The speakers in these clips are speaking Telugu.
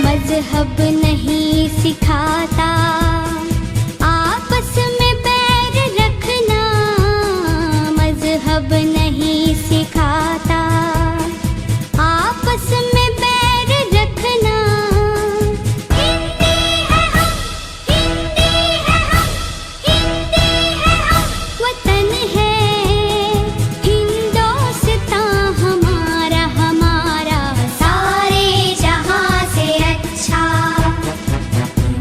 मजहब नहीं सिखाता आपस में पैर रखना, मजहब नहीं सिखाता आपस में पैर रखना। हिंदी है हम, हिंदी है हम, हिंदी है हम, वतन है हिंदुस्तां हमारा, हमारा सारे जहां से अच्छा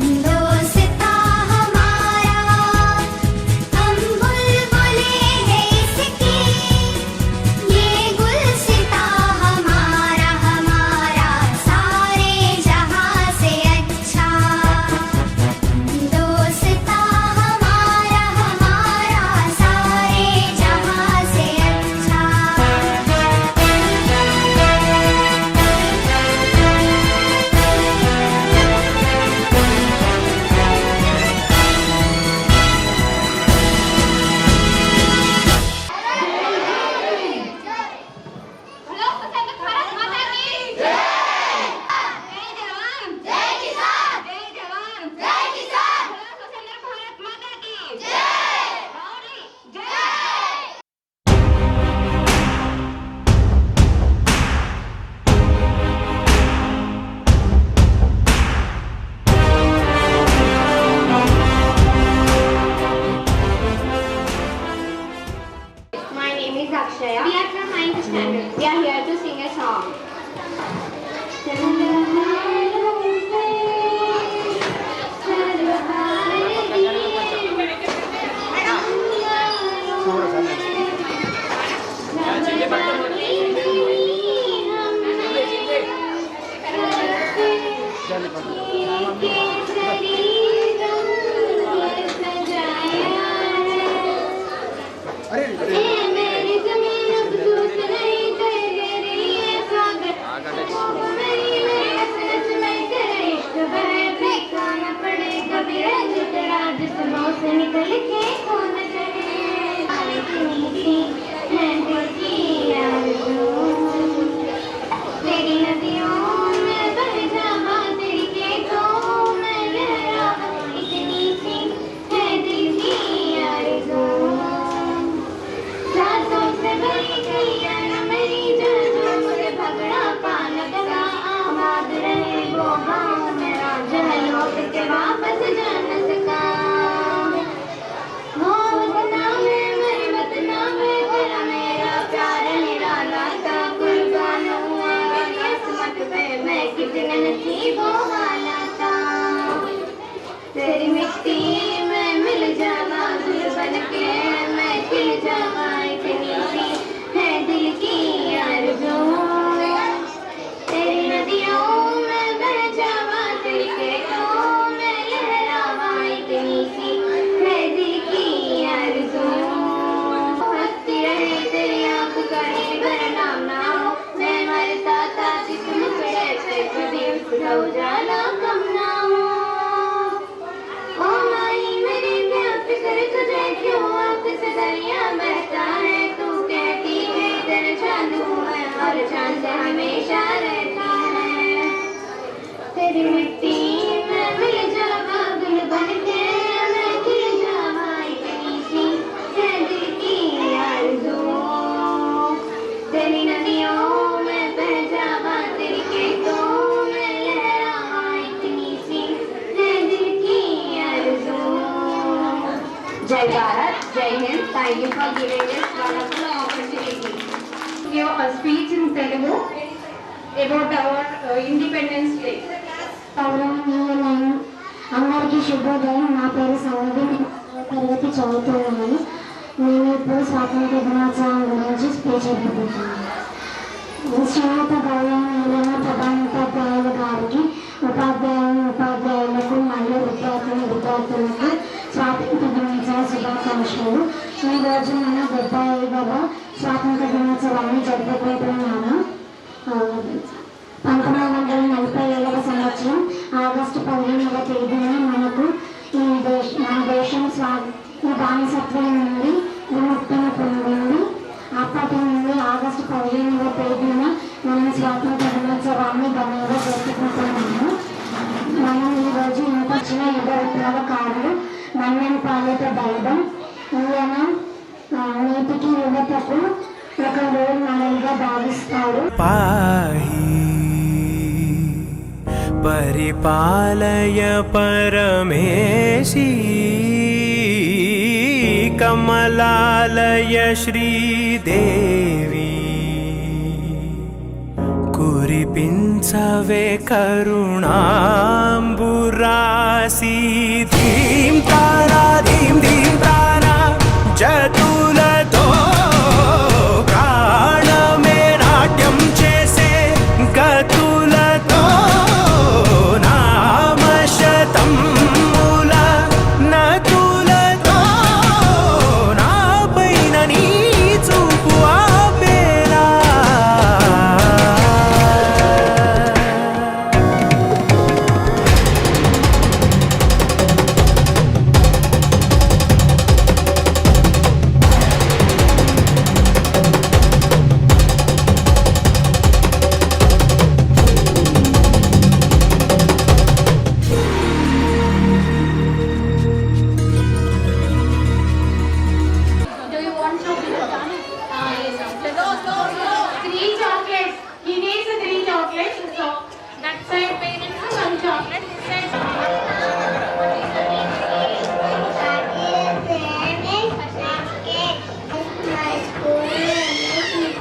हिंदुस्तां हमारा। हम बुलबुलें हैं इसकी, ये गुलसितां हमारा, हमारा सारे जहां से अच्छा हिंदुस्तां हमारा, हमारा सारे जहां से अच्छा। हेलो संगत भारत माता की जय। जय जवान जय किसान, जय जवान जय किसान। हेलो संगत भारत माता की जय। गौरी जय। My name is Akshaya. We are from 9th standard. We are here to sing a song. अरे दिल के खून तेरे इतनी सी है दिल की आरज़ू तेरी नदियों में बह जावा तेरी खेतों में लहरावा इतनी सी है दिल की आरज़ू सांसों से भरी गैया न मेरी जान मुझे भगड़ा पान लगा आबाद रहे वो गाँव मेरा जहाँ लौट के वापस जा न सका वो वतना है मेरे वतना है तेरा मेरा प्यार निराला था कुर्बान हुआ किस्मत पे मैं कितने नसीबों वाला था तेरी मिट्टी में मिल जावा गुल बन के मैं खिल जावा इतनी सी है दिल की आरज़ू तेरी नदियों में बह जावा तेरी खेतों में लहरावा इतनी सी है दिल की आरज़ू हंसती रहे तेरी आँख का नींदर नाम ना हो मैं मरता था जिस मुखड़े पे कभी उसका उजाला कम ना हो ओ माही मेरी क्या फिक्र तुझे क्यों आँख से दरिया बहता है तू कहती है तेरे चांद हूँ मैं और चांद हमेशा रहता है तेरी मिट्टी में मिल जावा गुल बन के मैं खिल जावा इतनी सी है दिल की आरज़ू तेरी नदियों में बह जावा तेरी खेतों में लहरावा इतनी सी है दिल की आरज़ू जय भारत जय Hind thank you for giving this wonderful opportunity give a speech in Telugu about our Independence Day. పౌరమనీయులైన అందరికీ శుభోదయం. నా పేరు సంగతి, తరగతి చదువుతున్నాను. నేను ఇప్పుడు స్వాతంత్ర దినోత్సవం గురించి స్పీచ్ ఇవ్వబోతున్నాను. శ్రీమత గౌరవనీయులైన ప్రధానోపాధ్యాయుల గారికి, ఉపాధ్యాయులకు మరియు విద్యార్థులకు స్వాతంత్ర దినోత్సవ శుభాకాంక్షలు. ఈరోజు మనం 75వ స్వాతంత్ర దినోత్సవాన్ని జరుపుకుంటున్నాము. 1947వ సంవత్సరం ఆగస్టు 15వ తేదీన మనకు మన దేశం బానిసత్వం నుండి విముక్తిని పొందింది. అప్పటి నుండి ఆగస్టు 15వ తేదీన మనం స్వాతంత్ర దినోత్సవాన్ని ఘనంగా జరుపుకుంటున్నాము. మనం ఈరోజు ఇంత చిన్న యుగ విప్లవకారులు మన్నెంపాలెట దైవం ఈయన నేటికి యువతకు ఒక రోల్ మోడల్గా భావిస్తారు. పరిపాలయ పరమేశీ కమలాలయ శ్రీదేవి కురిపించవే కరుణాంబురాసి ధీం తారా ధీం ధీం తారా జతులతో ప్రాణమే నాట్యం చేసే గతులతో నామశతం మూల నకులతో నా పైన నీ చూపు ఆపేలా Do you want chocolate? Yes. Three chocolates. He needs 3 chocolates. So that side parents have 1 chocolate.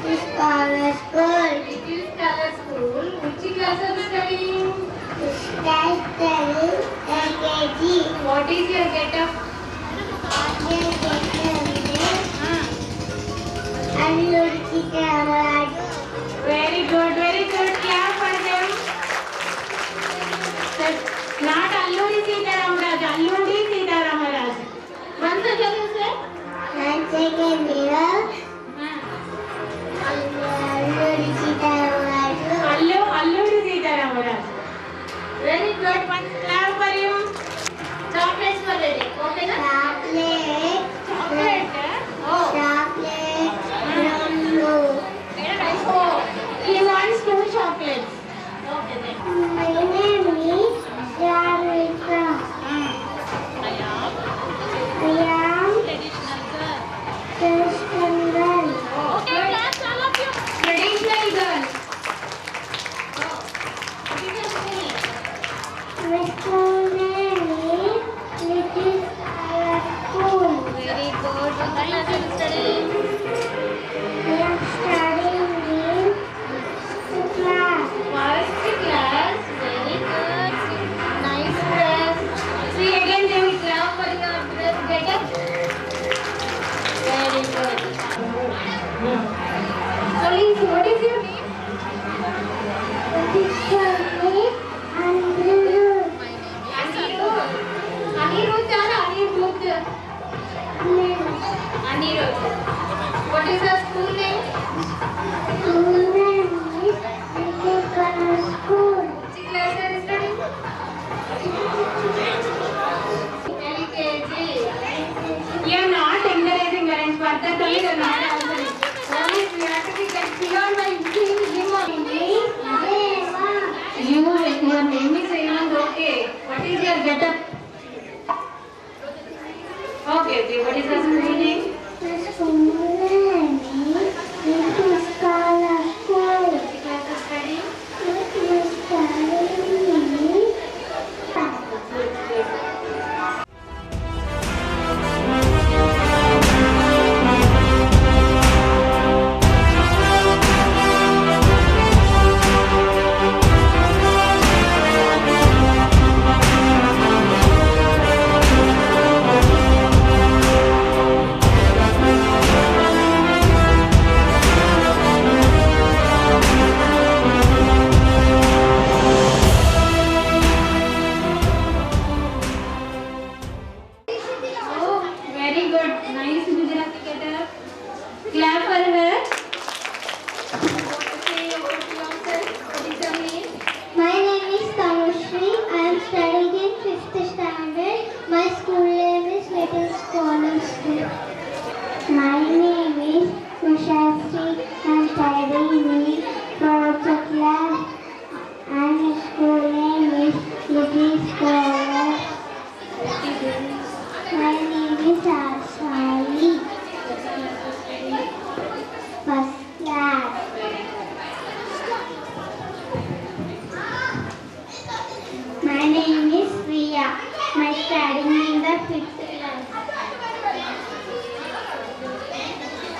This side. It is color school. Which class are you studying? What is your get-up? Very good, very good. Clap for them. Not Alluri Sita Ramaraj, Alluri Sita Ramaraj. Once again, sir. Alluri Sita Ramaraj. Very good. One clap for you. Chocolates for ready. Okay, na? What is your school name? School name is Vivekananda School. Which class are you studying? LKG. You are not encouraging parents. For that only you are not answering. Only we have to be clear by giving him a your name is Hemant, okay. What is your getup? Okay, what is your school name? The school name is Vivekananda School. Which class are you studying? Oh, very good. Nice Gujarati getup. Clap for her. Say about yourself. What is your name? My name is Tanushree. I am studying in 5th standard. My school name is Little Scholar School. My name is Ushashree. I am studying in 4th class. And my school name is Little Scholar. My name is Ashali. First class. My name is Priya. My studying in the 5th class.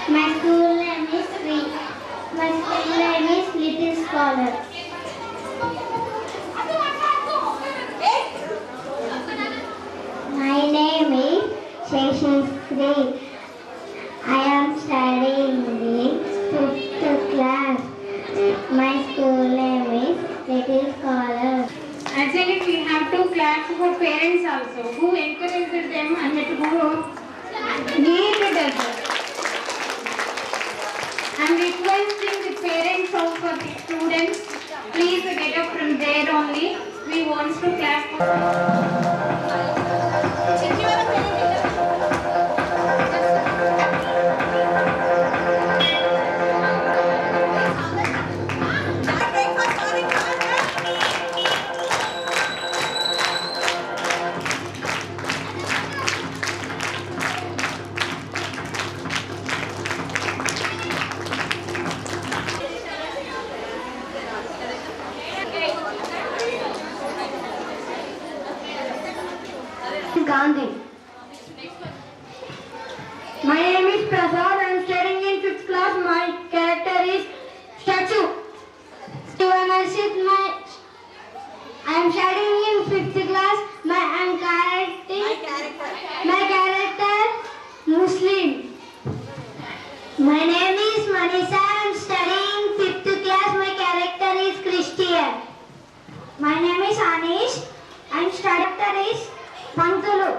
My school name is Sri. My school name is Little Scholar. My name is Sheshasri. I am studying in 5th class. My school name is Little Scholar. Actually, we have to clap for parents also. Who encourages them and who give it as well. I'm requesting the parents of the students, please get up from there only. We want to clap for Gandhi. My name is Prasad. I am studying in 5th class. My character is statue. I am studying in 5th class. My character Muslim. My name is Manisha. I am studying 5th class. My character is Christian. My name is Anish. I am character is Pantulu.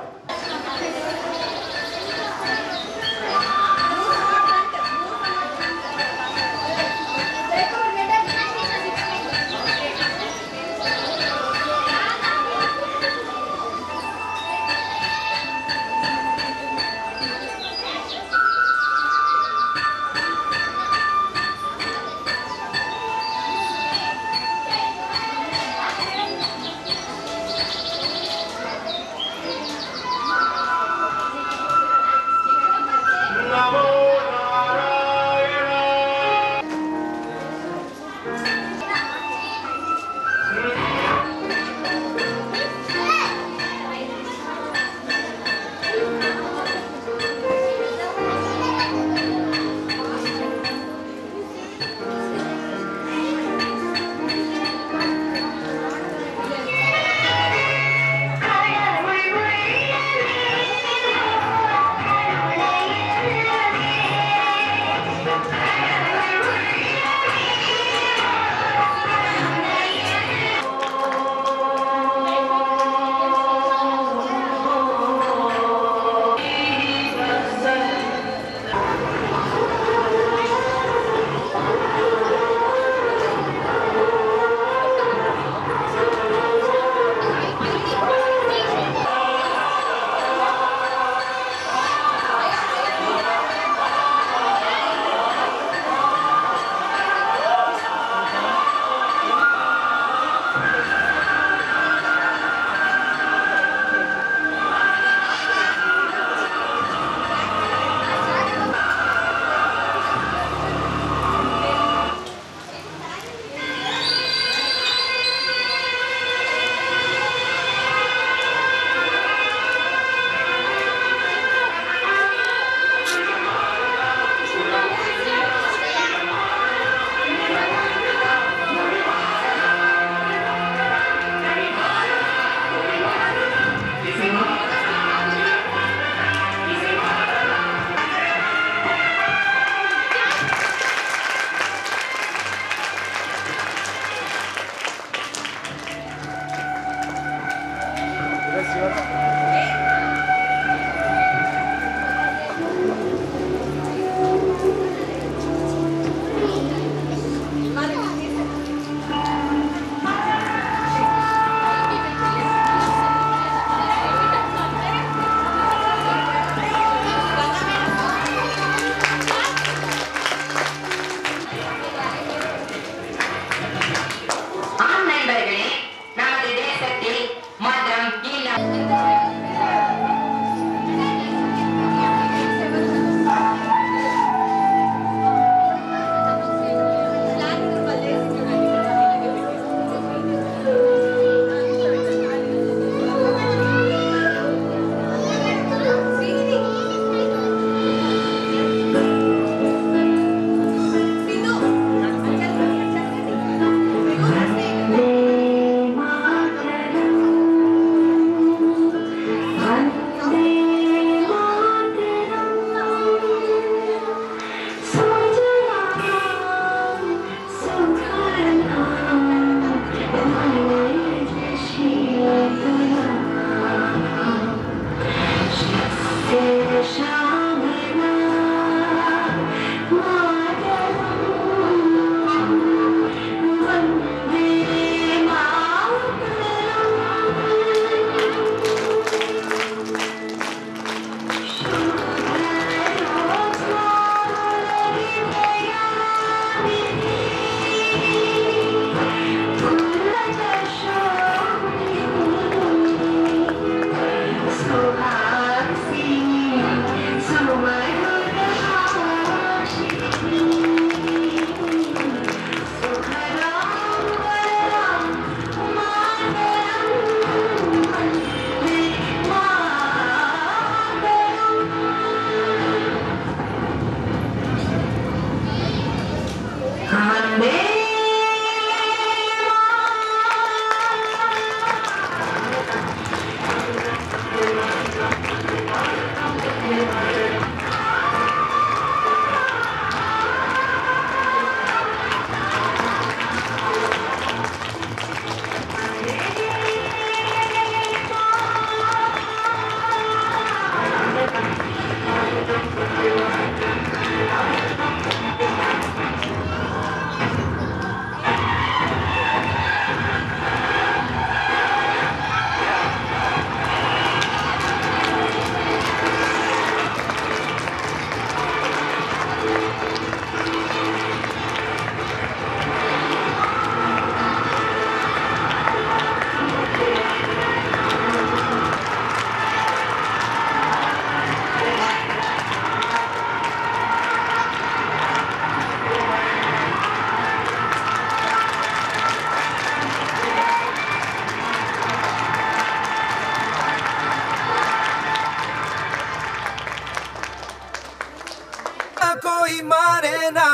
कोई मारे ना,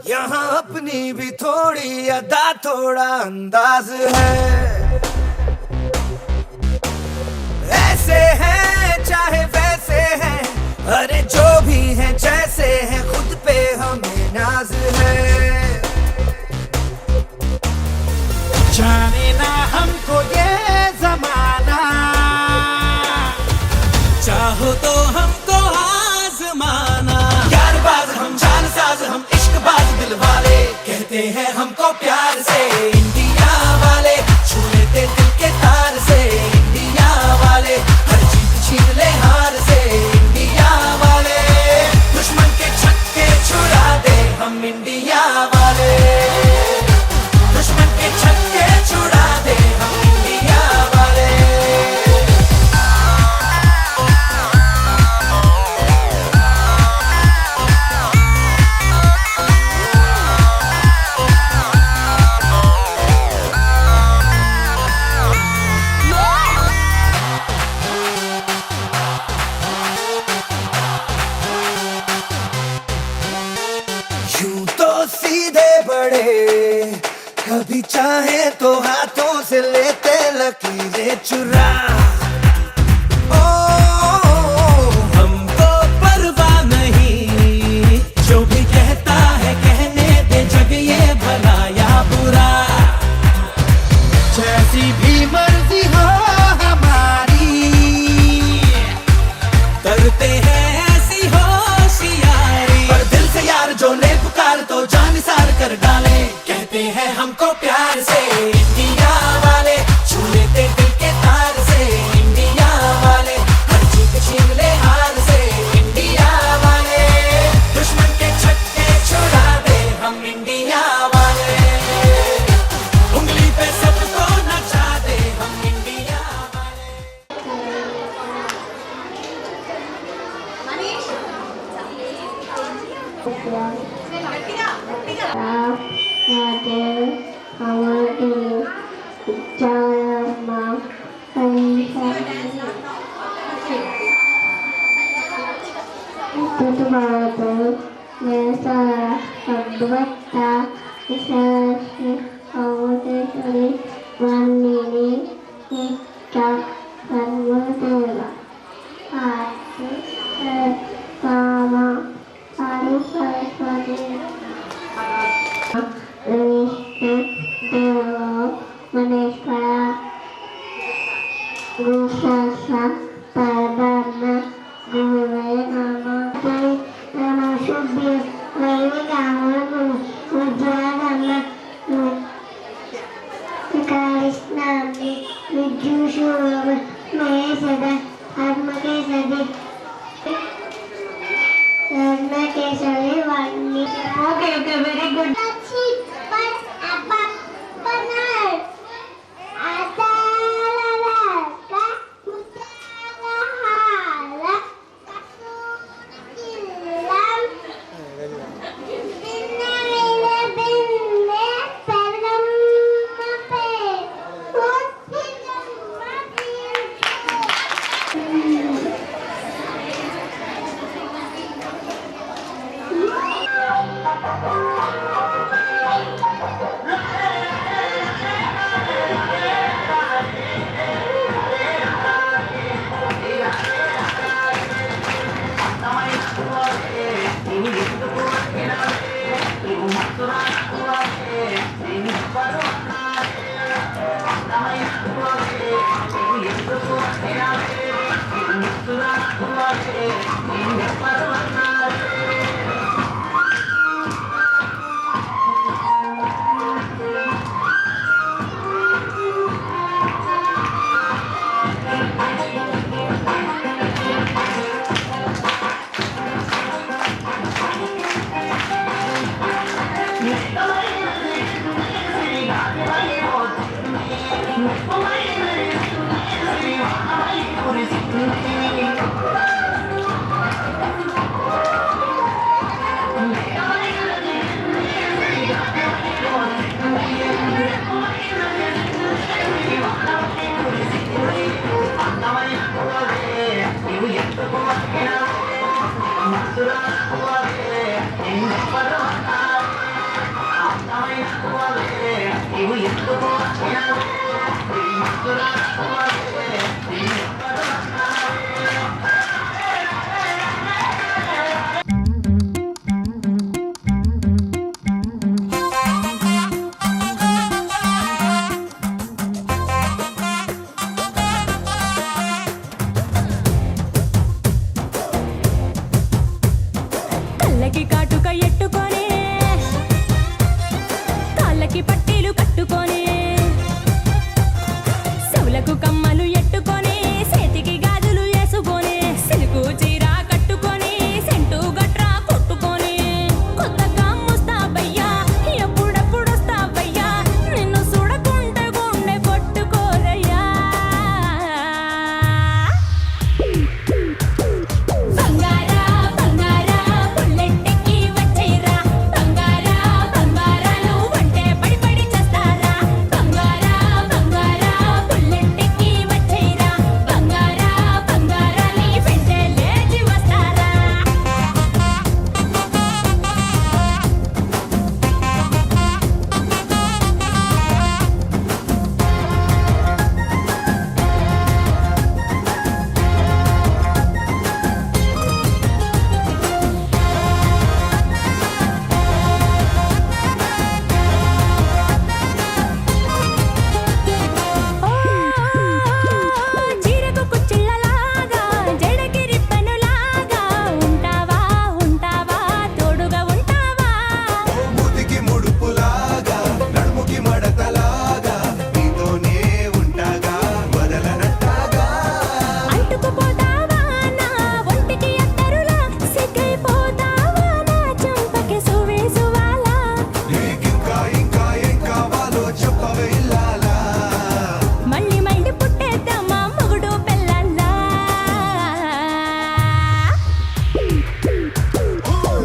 यहाँ अपनी भी थोड़ी अदा थोड़ा अंदाज है। ऐसे हैं चाहे वैसे हैं, अरे जो भी हैं जैसे हैं, खुद पे हमें नाज है। जाने ना हमको ये जमाना, चाहो तो हमको आजमाना। यार बाज हम, जान साज हम, इश्क बाज दिल वाले, कहते हैं हमको प्यार से इंडिया वाले, छू लेते दिल के तार से इंडिया वाले, हर जीत छीन ले हार से इंडिया वाले, दुश्मन के छक्के छुड़ा दे हम इंडिया वाले, दुश्मन के छक्के छुड़ा दे हम इंडिया वाले। यूं तो सीधे बड़े, कभी चाहे तो हाथों से लेते लकीरें चुरा। ओ हमको परवाह नहीं, जो भी कहता है कहने दे, जग ये भला या बुरा, जैसी भी मर्जी हो हमारी, करते हैं ऐसी होशियारी। पर दिल से यार जो ले पुकार तो जान निसार कर डाले, कहते हैं हमको प्यार से इंडिया वाले, छू लेते दिल के तार से इंडिया वाले, हर जीत छीन ले हार से इंडिया वाले, दुश्मन के छक्के छुड़ा दे हम इंडिया वाले, उंगली पे सबको नचा दे हम इंडिया वाले। Okay, very good. కళ్ళకి కాటుక ఎట్టుకొని కాళ్ళకి పట్టీలు కట్టుకొని చెవులకు కమ్మలు ఎట్టుకొని చేతికి గాజులు వేసుకొని సిలుకు చీర కట్టుకొని సెంటు గట్రా కొట్టుకొని కొత్తగా ముస్తాబయ్యా ఎప్పుడెప్పుడు వస్తావయ్యా నిన్ను చూడకుంటే గుండె కొట్టుకోరయ్యా బంగారా బంగారా పుల్లెంటికి వచ్చేరా బంగారా బంగారాలు అంటే పడి పడి చేస్తారా బంగారా బంగారా పుల్లెంటికి వచ్చేరా బంగారా బంగారాలి వెంటే లేచి వస్తారా చీరకు కుచ్చిళ్ళలాగా జడకి రిబ్బనులాగా ఉంటావా ఉంటావా తోడుగా ఉంటావా ముదికి ముడుపులాగా నడుముకి మడతలాగా నీతోనే ఉంటాగా వదలనట్టాగా అంటుకుపోతావా నా ఒంటికి అత్తరులా సిగ్గైపోతావా నా చెంపకి సువేసువాలా నీకింకా ఇంకా ఏం కావాలో చెప్పవే ఇల్లాలా మళ్ళీ మళ్ళీ పుట్టేద్దామా మొగుడు పెళ్ళల్లా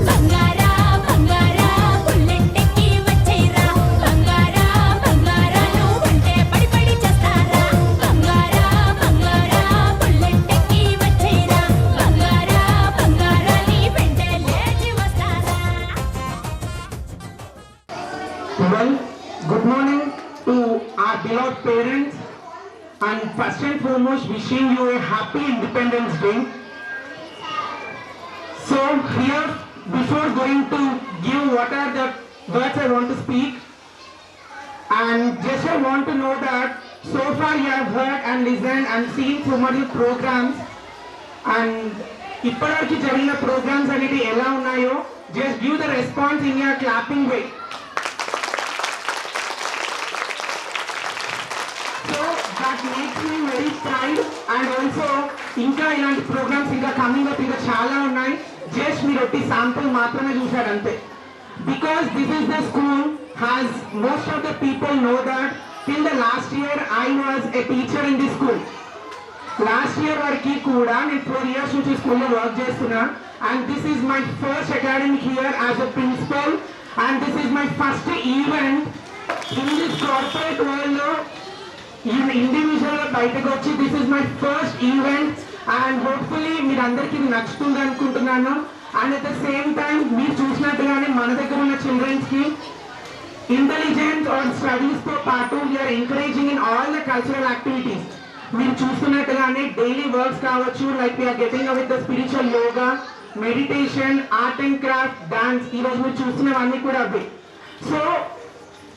బంగారా బంగారా పుల్లెంటికి వచ్చేరా బంగారా బంగారాలు అంటే పడి పడి చేస్తారా బంగారా బంగారా పుల్లెంటికి వచ్చేరా బంగారా బంగారాలి వెంటే లేచి వస్తారా Well, good morning to our beloved parents, and first and foremost wishing you a happy Independence Day. So here, before going to give what are the words I want to speak, and just I want to know that so far you have heard and listened and seen so many programs, and ఇప్పటివరకు జరిగిన ప్రోగ్రామ్స్ అనేది ఎలా ఉన్నాయో just give the response in your clapping way. So that makes me very proud, and also ఇంకా ఇలాంటి ప్రోగ్రామ్స్ ఇంకా కమింగ్ అప్ ఇంకా చాలా ఉన్నాయి. జస్ట్ మీరు ఒకటి శాంపుల్ మాత్రమే చూశారు అంతే. Because this is the school has most of the people know that till the last year I was a teacher in the school. Last year వరకు కూడా నేను 4 years నుంచి స్కూల్లో వర్క్ చేస్తున్నా, and this is my first academic year as a principal, and this is my first event in this corporate world లో ఇండివిజువల్ గా బయటకు వచ్చి this is my first event, and hopefully మీరు అందరికి ఇది నచ్చుతుంది అనుకుంటున్నాను. And at the same time మీరు చూసినట్టుగానే మన దగ్గర ఉన్న చిల్డ్రన్స్ కి ఇంటెలిజెన్స్ ఆర్ స్టడీస్ తో పాటు we're encouraging in all the cultural activities. మీరు చూస్తున్నట్టుగానే డైలీ వర్క్స్ కావచ్చు, like we're getting up with the spiritual yoga, meditation, art and craft, dance. ఈ రోజు మీరు చూస్తున్నవన్నీ కూడా అవే. So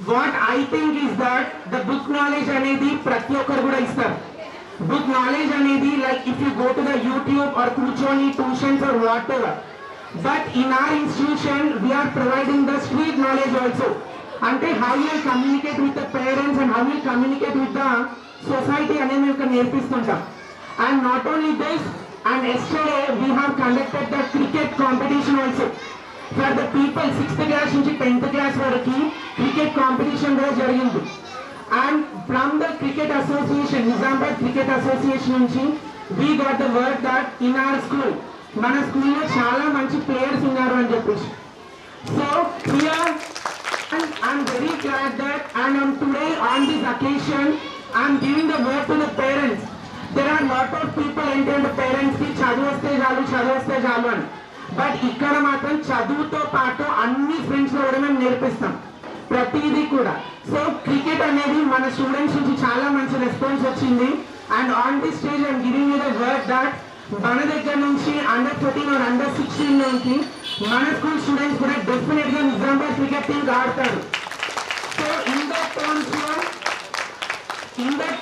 what I think is that the book knowledge అనేది ప్రతి ఒక్కరు కూడా ఇస్తారు. బుక్ నాలెడ్జ్ అనేది like if you go to the YouTube or కూర్చొని tuitions or whatever, but in our institution we are providing the street knowledge also. అంటే how you communicate with the parents and how you communicate with the society అనేది మేము ఇక్కడ నేర్పిస్తుంటాం. And not only this, and yesterday we have conducted the cricket competition also for the people. 6th class నుంచి 10th class వరకు క్రికెట్ కాంపిటీషన్ కూడా జరిగింది. And from the cricket association, Nizamabad cricket association నుంచి we got the word that in our school, మన స్కూల్లో చాలా మంచి ప్లేయర్స్ ఉన్నారు అని చెప్పేసి. So here I'm very glad that, and on today on this occasion I'm giving the word to the parents. There are lot of people ఏంటంటే పేరెంట్స్ కి చదువు వస్తే చాలు అని, బట్ ఇక్కడ మాత్రం చదువుతో పాటు అన్ని ఫ్రెండ్స్ కూడా మేము నేర్పిస్తాం ప్రతిదీ కూడా. సో క్రికెట్ అనేది మన స్టూడెంట్స్ నుంచి చాలా మంచి రెస్పాన్స్ వచ్చింది. And on the stage I'm giving you the word that మన దగ్గర నుంచి అండర్-13 or అండర్-16 నుంచి మన స్కూల్ స్టూడెంట్స్ కూడా డెఫినెట్ గా నిజామాబాద్ క్రికెట్ టీమ్ ఆడతారు. సో ఇన్ దట్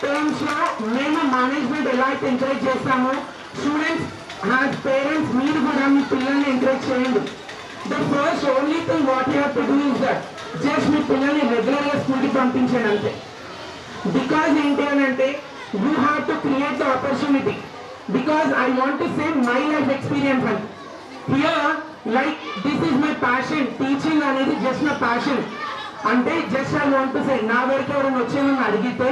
టర్మ్స్ లో మేము మేనేజ్మెంట్ ఎలా అయితే ఎంకరేజ్ చేస్తామో స్టూడెంట్స్ యాజ్ పేరెంట్స్ మీరు కూడా మీ పిల్లల్ని ఎంకరేజ్ చేయండి. The first only thing what you have to do is that just మీ పిల్లల్ని రెగ్యులర్ గా స్కూల్ కి పంపించండి అంతే. బికాజ్ ఏంటి అని అంటే you have to create the opportunity. Because I want to say my life experience and here like this is my passion. Teaching అనేది just my passion. అంటే just I want to say నా వరకు ఎవరైనా వచ్చేమని అడిగితే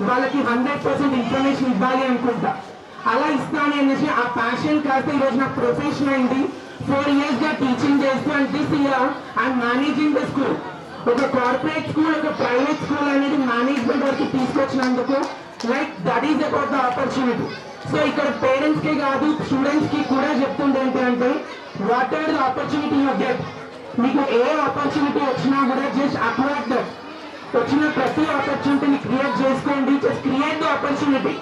వాళ్ళకి 100% ఇన్ఫర్మేషన్ ఇవ్వాలి అనుకుంటా. అలా ఇస్తాను అనేసి ఆ ప్యాషన్ కాస్త ఈరోజు నాకు ప్రొఫెషన్ అయింది. 4 years గా టీచింగ్ చేస్తూ and this year I'm managing the school. ఒక కార్పొరేట్ స్కూల్ ఒక ప్రైవేట్ స్కూల్ అనేది మేనేజ్మెంట్ వరకు తీసుకొచ్చినందుకు like that is about the opportunity. So ఇక్కడ పేరెంట్స్ కి కాదు స్టూడెంట్స్ కి కూడా చెప్తుంది ఏంటంటే what are the opportunity you get. మీకు ఏ ఆపర్చునిటీ వచ్చినా కూడా జస్ట్ అక్వైర్ దట్. వచ్చిన ప్రతి ఆపర్చునిటీని క్రియేట్ చేసుకోండి. Just create the opportunity.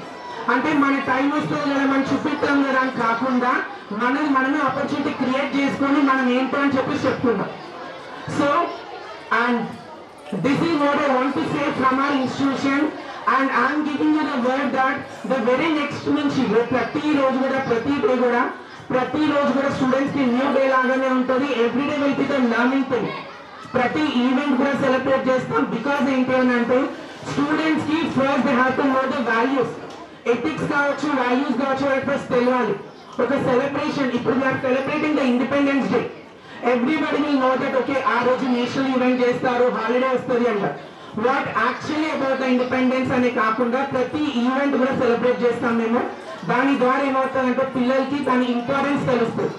అంటే మన టైం వస్తుంది కదా మనం చూపిస్తాం కదా అని కాకుండా మనమే ఆపర్చునిటీ క్రియేట్ చేసుకొని మనం ఏంటో అని చెప్పి చెప్తున్నాం. So and this is what I want to say from our institution. And I am giving you the word that the very next నుంచి ప్రతి రోజు కూడా స్టూడెంట్స్ కి న్యూ డే లాగానే ఉంటుంది. Every day will be the learning thing. ప్రతి ఈవెంట్ కూడా సెలబ్రేట్ చేస్తాం. బికాజ్ ఏంటి అని అంటే స్టూడెంట్స్ కి first they have to know the values. Ethics కావచ్చు వాల్యూస్ కావచ్చు ఫస్ట్ తెలియాలి. ఒక సెలబ్రేషన్ ఇప్పుడు we are celebrating the independence day. Everybody will know that okay ఆ రోజు నేషనల్ ఈవెంట్ చేస్తారు హాలిడే వస్తుంది అంట. What actually about the independence అనే కాకుండా ప్రతి ఈవెంట్ కూడా సెలబ్రేట్ చేస్తాం మేము. దాని ద్వారా ఏమవుతుందంటే పిల్లలకి దాని ఇంపార్టెన్స్ తెలుస్తుంది.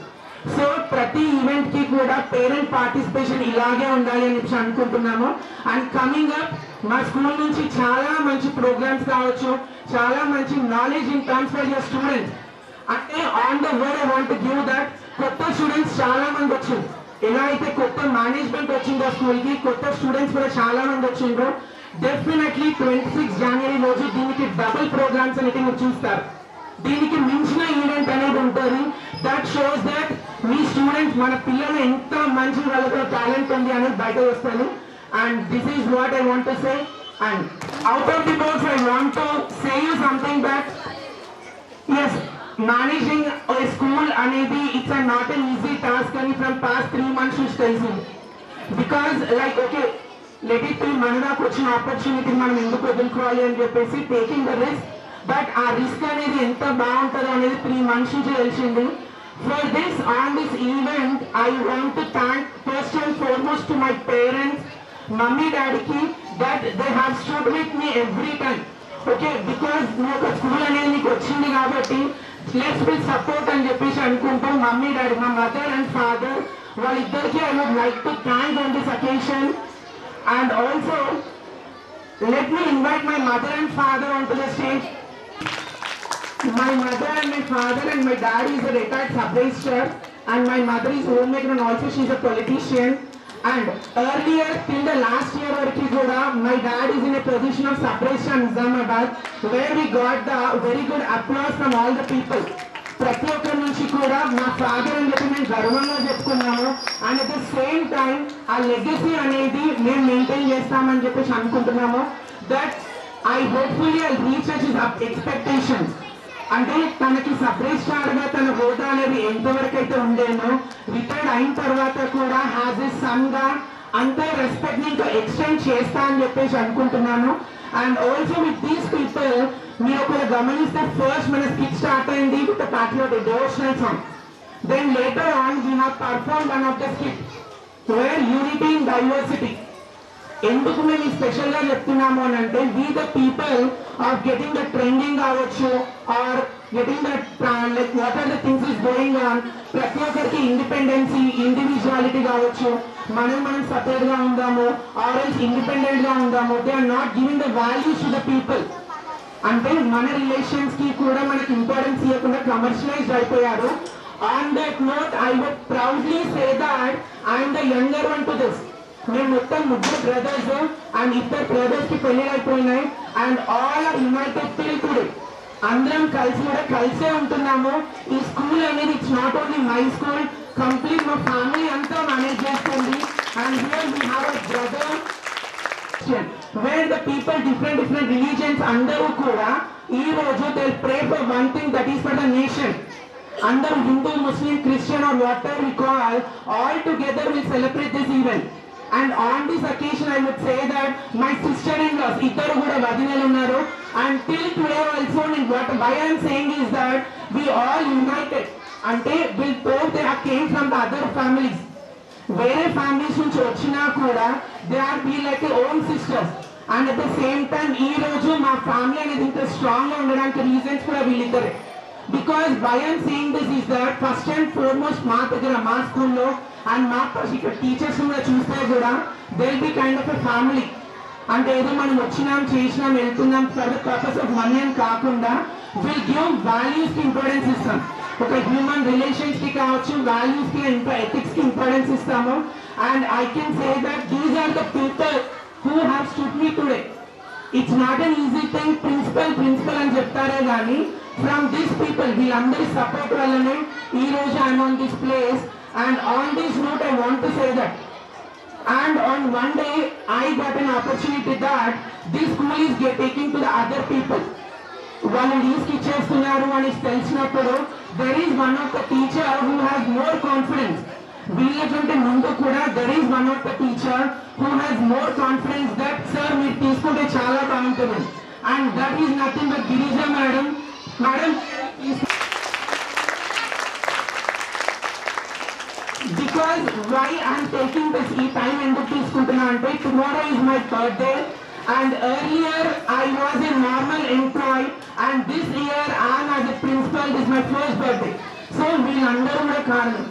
సో ప్రతి ఈవెంట్ కి కూడా పేరెంట్ పార్టిసిపేషన్ ఇలాగే ఉండాలి అని చెప్పి అనుకుంటున్నాము. అండ్ కమింగ్ అప్ మా స్కూల్ నుంచి చాలా మంచి ప్రోగ్రామ్స్ కావచ్చు చాలా మంచి knowledge in terms for your students. అంటే on the word I want to give that కొత్త స్టూడెంట్స్ చాలా మంది వచ్చింది. ఎలా అయితే కొత్త మేనేజ్మెంట్ వచ్చిందో స్కూల్ కి కొత్త స్టూడెంట్స్ కూడా చాలా మంది వచ్చిండ్రు. డెఫినెట్లీ 26 జనవరి రోజు దీనికి డబుల్ ప్రోగ్రామ్స్ అనేది మీరు చూస్తారు. దీనికి మించిన ఈవెంట్ అనేది ఉంటుంది. That shows that me students మన పిల్లలు ఎంత మంచి వాళ్ళతో టాలెంట్ ఉంది అనేది బయట వస్తుంది. And this is what I want to say. And out of the box I want to say you something that yes managing a school అనేది it's a not an easy task అని from past 3 months నుంచి తెలిసింది. Because like okay let it be మన దాకా వచ్చిన ఆపర్చునిటీ మనం ఎందుకు వదులుకోవాలి అని చెప్పేసి టేకింగ్ ద రిస్క్. బట్ ఆ రిస్క్ అనేది ఎంత బాగుంటుందో అనేది 3 months నుంచి తెలిసింది. For this on this event I want to thank first and foremost to my parents mummy డాడీకి that they have stood with me every time. Okay because నువ్వు ఒక స్కూల్ అనేది నీకు వచ్చింది కాబట్టి లెట్స్ బి సపోర్ట్ అని చెప్పేసి అనుకుంటాం. మమ్మీ డాడీ మా మదర్ అండ్ ఫాదర్ వాళ్ళిద్దరికి I would like to thank on this occasion. And also let me invite my mother and father on to the stage. My mother and my father and my dad is a retired sub-registrar and my mother is homemaker and also she is a politician. And earlier till the last year variki kuda my dad is in a position of sub-registrar in Nizamabad where we got the very good applause from all the people. ప్రతి ఒక్కరి నుంచి కూడా మా ఫాదర్ అని చెప్పి మేము గర్వంగా చెప్పుకున్నాము. And at the same time ఆ లెగసీ అనేది మేము మెయింటైన్ చేస్తామని చెప్పేసి అనుకుంటున్నాము. That I hopefully I reach his expectations. అంటే తనకి సబ్ రిజిస్ట్రార్ గా తన హోదా అనేది ఎంతవరకు అయితే ఉండేనో రిటైర్డ్ అయిన తర్వాత కూడా హ్యాజ్ ఎ సన్ గా అంతే రెస్పెక్ట్ ని ఇంకా ఎక్స్టెండ్ చేస్తా అని చెప్పేసి అనుకుంటున్నాను. And also with these people మీరు ఒకవేళ గమనిస్తే ఫస్ట్ మన స్కిట్ స్టార్ట్ అయింది with patriotic devotional song. Then later on we have perform one of the skit where unity in diversity. ఎందుకు మేము స్పెషల్ గా చెప్తున్నాము అని అంటే we the people are getting the trending కావచ్చు or getting the like what are the things is going on. ప్రతి ఒక్కరికి ఇండిపెండెన్సీ ఇండివిజువాలిటీ కావచ్చు మనం సపరేట్ గా ఉందాము ఆర్ ఎల్స్ ఇండిపెండెంట్ గా ఉందాము. They are not giving the values to the people. అంటే మన రిలేషన్స్ కి కూడా మనకి ఇంపార్టెన్స్ ఇవ్వకుండా కమర్షియలైజ్డ్ అయిపోయారు. On that note, I would proudly say that I am the younger one to this. మేము మొత్తం ముగ్గురు బ్రదర్స్ అండ్ ఇద్దరు బ్రదర్స్ కి పెళ్లి అయిపోయినాయి and all are united till today. అందరం కలిసి కూడా కలిసే ఉంటున్నాము. ఈ స్కూల్ అనేది it's not only my school, complete మా ఫ్యామిలీ అంతా మేనేజ్ చేస్తుంది. And here we have a brother where the people different religions అందరూ కూడా ఈ రోజు they pray for one thing, that is for the nation. అందరూ హిందూ, ముస్లిం, Christian or whatever we call, all together will celebrate this event. And on this occasion I would say that my sister-in-laws ఇద్దరు కూడా వదినలు ఉన్నారు. And till today also, why I am saying is that we all united. అంటే both they came from the other families. వేరే ఫ్యామిలీస్ నుంచి వచ్చినా కూడా they are be like own sisters. And at the same time ఈ రోజు మా ఫ్యామిలీ అనేది ఇంత స్ట్రాంగ్ గా ఉండడానికి రీజన్స్ కూడా వీళ్ళిద్దరే. Because why I'm saying this is that first and foremost మా దగ్గర మా స్కూల్లో అండ్ మా ఇక్కడ టీచర్స్ కూడా చూస్తే కూడా they will be kind of a family. అంటే ఏదో మనం వచ్చినాం చేసినాం వెళ్తున్నాం for the purpose of money అని కాకుండా విల్ గివ్ వాల్యూస్ కి ఇంపార్టెన్స్ ఇస్తాం. ఒక హ్యూమన్ రిలేషన్స్ కి కావచ్చు, వాల్యూస్ కి ఎథిక్స్ కి ఇంపార్టెన్స్ ఇస్తాము. And I can say that these are the people who have stood me today. It's not an easy thing. Principal అని చెప్తారే కానీ ఫ్రమ్ దిస్ పీపుల్ వీళ్ళందరి సపోర్ట్ వల్లనే ఈ రోజు I'm on this place. And on this note I want to say that and on one day I got an opportunity that this school is taking to the other people. వాళ్ళు లీవ్స్కి ఇచ్చేస్తున్నారు అని తెలిసినప్పుడు there is one of the teacher who has more confidence. వీళ్ళకంటే ముందు కూడా there is one of the teacher who has more confidence that sir మీరు తీసుకుంటే చాలా బాగుంటుంది. And that is nothing but Girija madam. Because why I am taking this time ఎందుకు తీసుకుంటున్నా అంటే tomorrow is my birthday. And earlier I was a normal employee and this year I am as a principal. This is my first birthday. So వీళ్ళందరూ కూడా కారణం.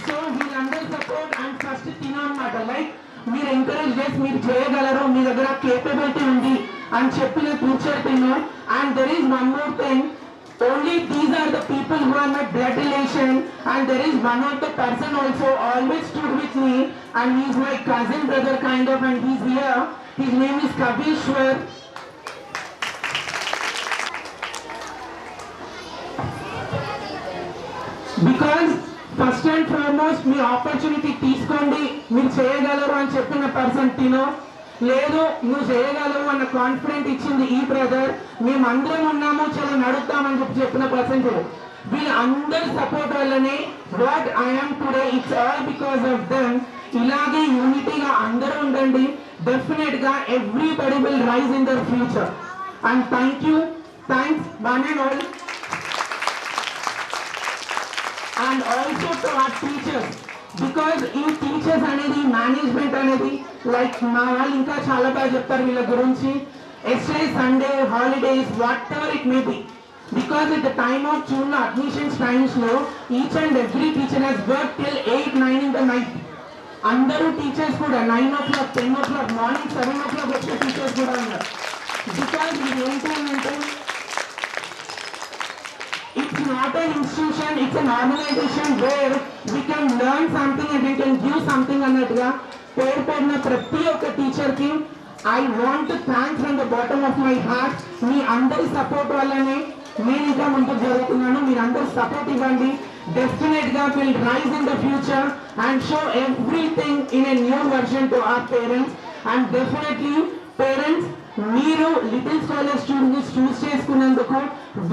సో వీళ్ళందరూ సపోర్ట్ అండ్ ఫస్ట్ తినమాట లైక్ మీరు ఎంకరేజ్ చేసి మీరు చేయగలరు, మీ దగ్గర కేపబిలిటీ ఉంది అని చెప్పిన టీచర్ తిను. And there is one more thing. Only these are the people who are my blood relation, and there is one of the person also always stood with me, and he is my cousin brother kind of, and he is here. His name is Kavishwar. Because first and foremost me opportunity తీసుకోండి, మీరు చేయగలరు అని చెప్పిన పర్సన్ తినో. లేదు నువ్వు చేయగలవు అన్న కాన్ఫిడెంట్ ఇచ్చింది ఈ బ్రదర్. మేమందరం ఉన్నాము చలో నడుస్తామని చెప్పిన పర్సన్ కూడా. వీళ్ళందరి సపోర్ట్ వల్లనే what I'm today. It's all because of them. ఇలాగే యూనిటీగా అందరూ ఉండండి. డెఫినెట్ గా everybody will rise in their future. And thanks one and all. And also to our teachers. Because ఈ టీచర్స్ అనేది మేనేజ్మెంట్ అనేది లైక్ మా వాళ్ళు ఇంకా చాలా బాగా చెప్తారు వీళ్ళ గురించి. ఎస్డే Sunday holidays whatever it may be. Because at the time of June admissions times లో each and every teacher Hess work till 8-9 in the night. అందరూ టీచర్స్ కూడా 9 o'clock 10 o'clock మార్నింగ్ 7 o'clock వచ్చే టీచర్స్ కూడా ఉన్నారు. బికాజ్ ఇది ఏంటంటే it's not an institution, it's an organization where we can learn something and we can give something అన్నట్టుగా పేరు పేరున ప్రతి ఒక్క టీచర్ కి I want to thank from the bottom of my heart. మీ అందరి సపోర్ట్ వల్లనే నేను ఇంకా ముందుకు జరుగుతున్నాను. మీరు అందరు సపోర్ట్ ఇవ్వండి. డెఫినెట్ గా will rise in the future and show everything in a new version to our parents. And definitely parents మీరు లిటిల్ స్కాలర్ స్టూడెంట్స్ చూస్ చేసుకున్నందుకు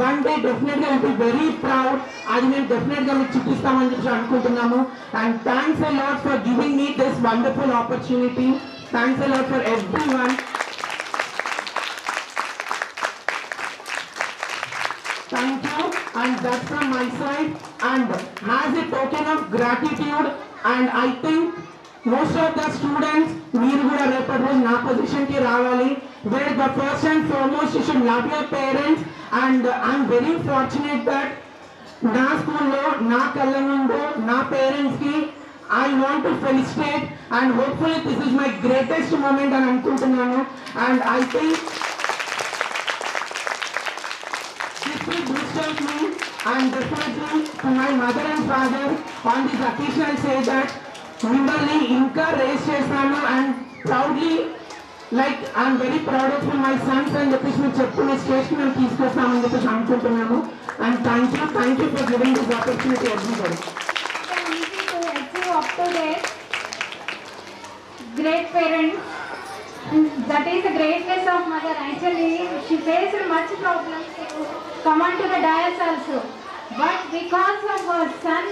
వన్ డే డెఫినెట్ గా విల్ బి వెరీ ప్రౌడ్. అది మేము డెఫినెట్ గా మీకు చూపిస్తామని చెప్పి అనుకుంటున్నాము. And thanks a lot for giving me this wonderful opportunity. Thanks a lot for everyone. Thank you, and that's from my side. And as a token of gratitude, and I think most of the students మీరు కూడా రేపటి రోజు నా పొజిషన్ కి రావాలి. where the first and foremost you should love your parents. And I'm very fortunate that నా స్కూల్లో నా కళ్ళ ముందు నా పేరెంట్స్ కి I want to felicitate, and hopefully this is my greatest moment అని అనుకుంటున్నాను. And I think definitely to my mother and father on this occasion I say that మిమ్మల్ని ఇంకా రేస్ చేస్తాను and proudly like I'm very proud of my Sons అని చెప్పేసి మీరు చెప్పుకునే స్టేషన్ మేము తీసుకొస్తామని చెప్పేసి అనుకుంటున్నాము and thank you for giving this opportunity everybody. Up to date, great parents. That is the greatness of mother. Actually, she faced much problems to come onto the dais also. But because of her son,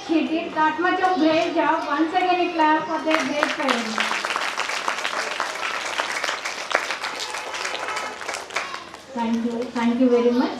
she did that much of great job. Once again, a clap for their great parents. Thank you very much.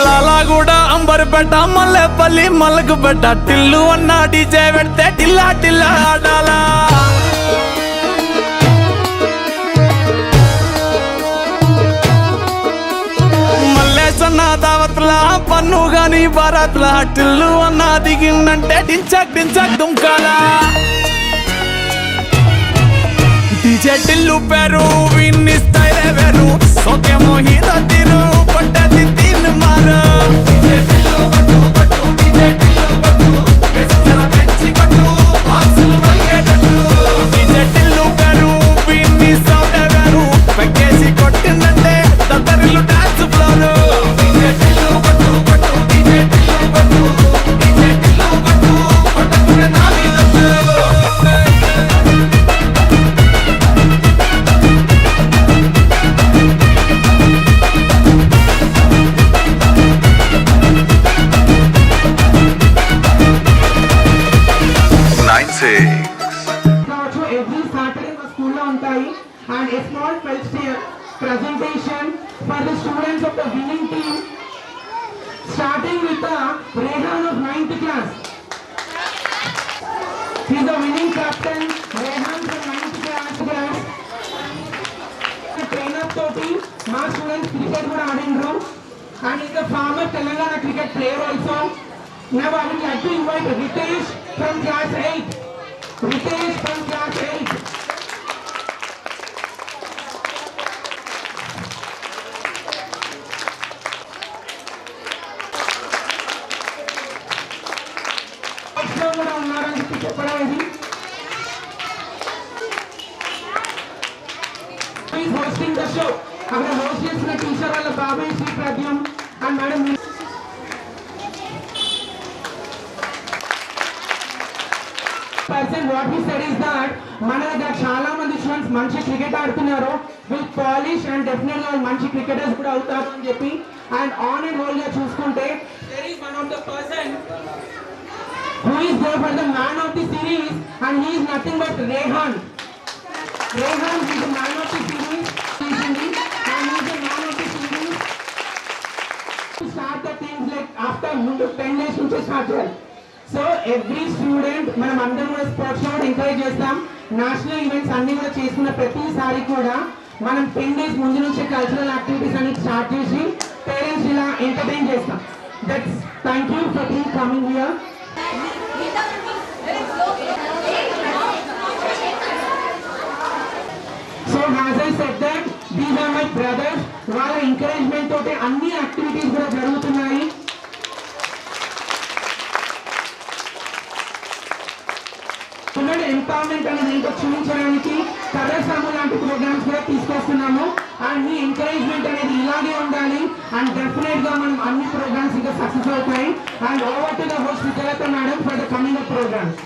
Lalaguda Amberpet Mallepally Malakpet Tillu అన్న డీజే పెడితే టిల్లా టిల్లా ఆడాలా మల్లేసన్న దావత్ల పన్ను గాని భారత్ల టిల్లు అన్న దిగిందంటే డించక్ డించక్ దుంకాలా డీజే టిల్లు పేరు విన్ని స్టైల్ వేరు సోకే మోహిత తీరు పట్టది తీన్ మారు డీజే టిల్లు పట్టు పట్టు డీజే టిల్లు పట్టు వెచ్చల పెంచి పట్టు బాక్సులు మయ్యేటట్టు డీజే టిల్లు పేరు విన్ని సౌండ్ వేరు పెక్కేసి కొట్టిందంటే తత్తరిల్లు డాన్స్ ఫ్లోర్ డీజే టిల్లు పట్టు పట్టు డీజే టిల్లు పట్టు డీజే టిల్లు పట్టు పట్టుకునే నా మీద కావచ్చు ఎవ్రీ సాటర్డే మా స్కూల్లో ఉంటాయి and a small presentation for the students of the winning team starting with the Rehan of 9th class. He is the winning captain. Rehan from 9th class. Trainer toti మా students cricket కూడా ఆడిండ్రు and is a former Telangana cricket player also. Now I would like to invite Ritesh from class 8. Ritesh from class 8. కూడా ఉన్నారని చెప్పి చెప్పడం ఇది హోస్టింగ్ ద షో అక్కడ హోస్ట్ చేసిన టీచర్ వాళ్ళ బాబాయ్ Shri Pradyum and madam person what he said is that మన దగ్గర చాలా మంది స్టూడెంట్స్ మంచి క్రికెట్ ఆడుతున్నారు విత్ పాలిష్ అండ్ డెఫినెట్ గా మంచి క్రికెటర్స్ కూడా అవుతారు అని చెప్పి అండ్ ఆన్ అండ్ హోల్ గా చూసుకుంటే there is one of the person who is there for the man of the series and he is nothing but Rehan. Rehan is the man of the series and he is the man of the series. To start the things like after 10 days to start well. So every student మనం అందరం కూడా స్పోర్ట్స్ లో ఎంకరేజ్ చేస్తాం నేషనల్ ఈవెంట్స్ అన్ని కూడా చేసుకున్న ప్రతిసారి కూడా మనం 10 days ముందు నుంచి కల్చరల్ యాక్టివిటీస్ అన్ని స్టార్ట్ చేసి పేరెంట్స్ ఇలా ఎంటర్టైన్ చేస్తాం. That's thank you for being coming here. So as I said that these are my brothers. వాళ్ళ ఎంకరేజ్మెంట్ తోటి అన్ని యాక్టివిటీస్ కూడా జరుగుతున్నాయి. స్టూడెంట్ ఎంపవర్మెంట్ అనేది ఇంకా చూపించడానికి కలర్సాము లాంటి ప్రోగ్రామ్స్ కూడా తీసుకొస్తున్నాము అండ్ మీ ఎంకరేజ్మెంట్ అనేది ఇలాగే ఉండాలి అండ్ డెఫినెట్ గా మనం అన్ని ప్రోగ్రామ్స్ ఇంకా సక్సెస్ అవుతాయి and over to the host Vijayalatha madam for the coming up programs.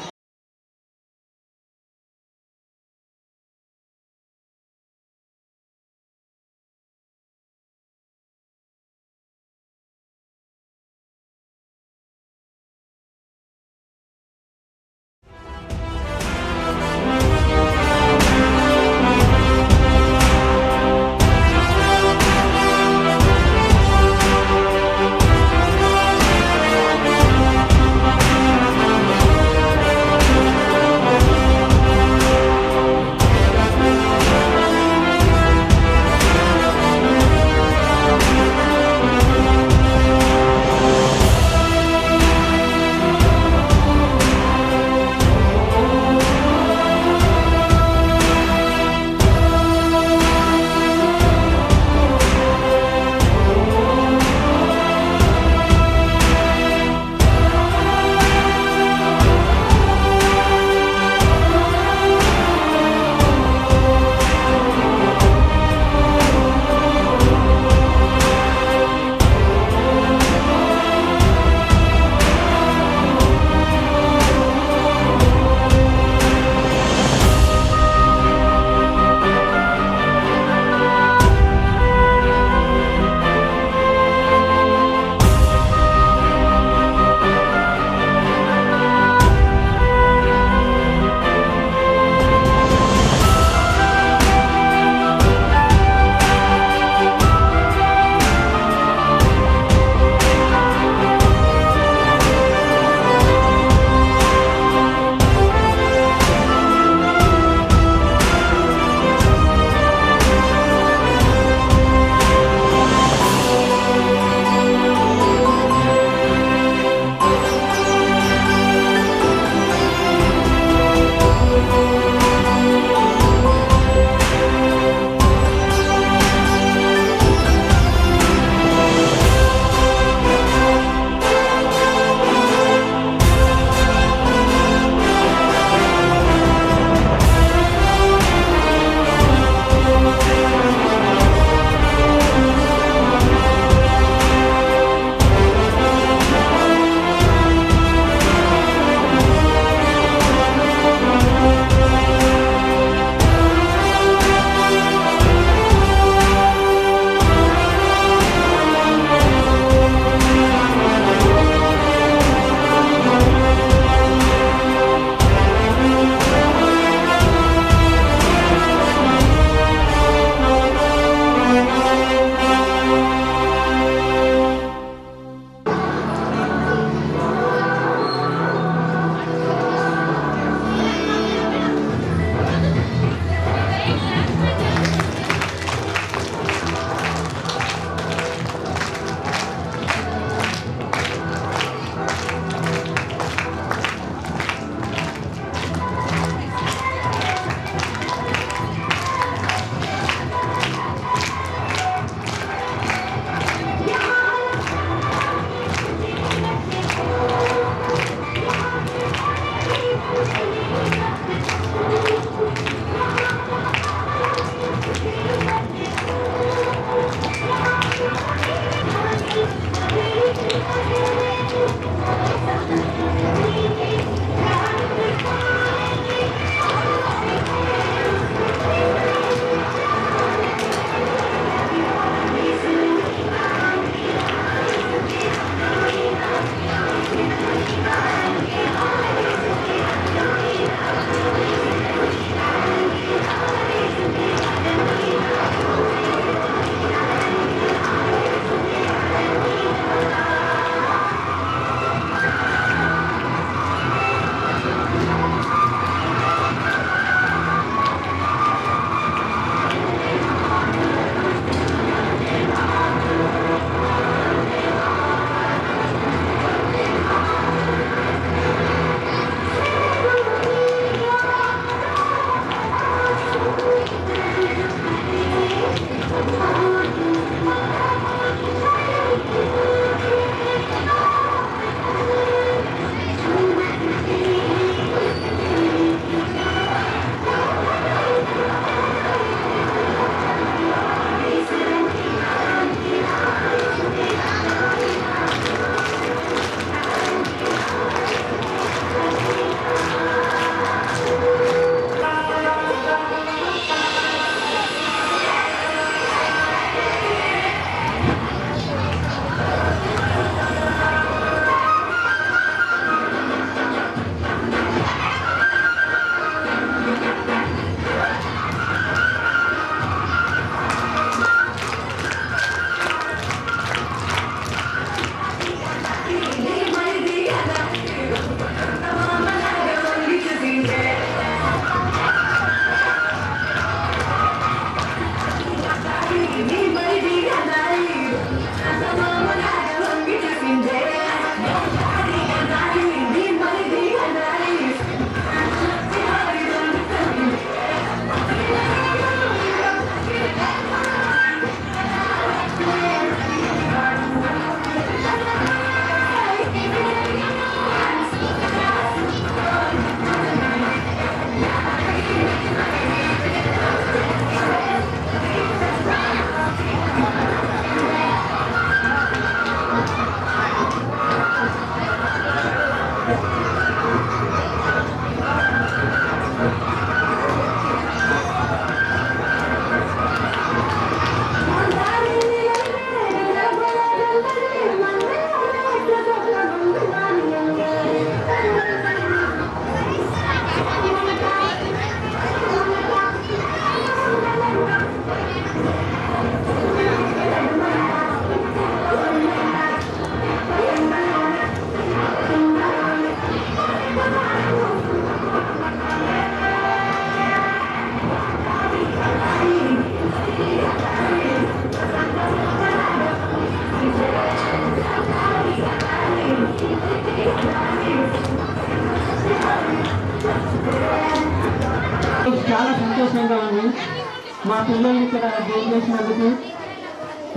మా పిల్లల్ని ఇక్కడ గెయిన్ చేసినందుకు.